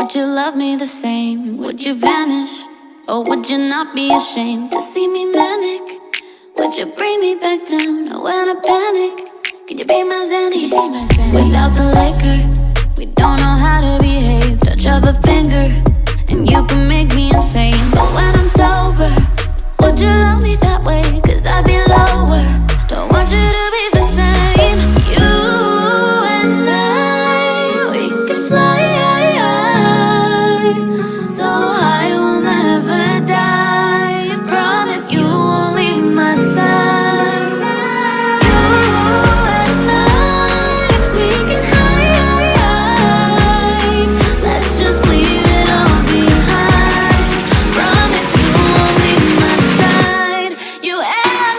would you love me the same? Would you vanish? Or would you not be ashamed to see me manic? Would you bring me back down when I panic? Could you be my Xanny? Without the liquor, we don't know how to behave. Touch of a finger, and you can make me insane. But when I'm sober, would you love me that way? Cause I'd be lower. Don't want you to be the same. You and I, we could fly so high we'll never die. I promise you won't leave my side. You and I, we can hide. Let's just leave it all behind. Promise you won't leave my side. You and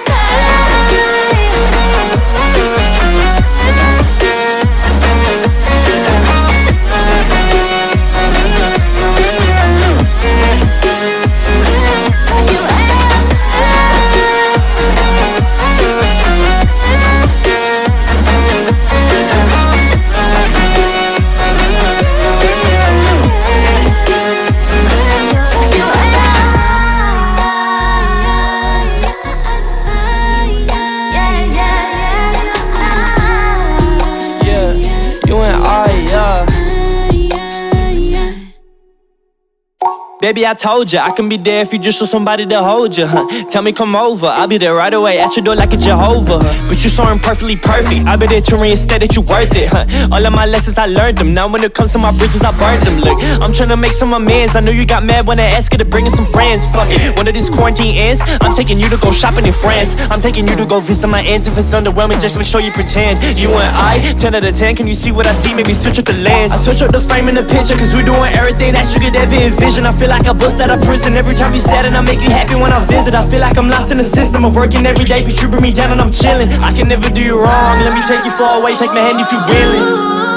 Baby, I told ya, I can be there if you just show somebody to hold ya, Tell me come over, I'll be there right away at your door like a Jehovah, But you saw him perfectly perfect, I'll be there to reinstate that you worth it, All of my lessons, I learned them, now when it comes to my bridges, I burned them, Look, I'm tryna make some amends, I know you got mad when I asked you to bring in some friends, Fuck it, when this quarantine ends, I'm taking you to go shopping in France, I'm taking you to go visit my aunts. If it's underwhelming, just make sure you pretend, You and I, 10 out of 10, can you see what I see? Maybe switch up the lens, I switch up the frame in the picture, cause we're doing everything that you could ever envision, I feel like I bust out of prison every time you sad, and I make you happy when I visit. I feel like I'm lost in the system of working every day, but you bring me down and I'm chilling. I can never do you wrong. Let me take you far away, take my hand if you willing.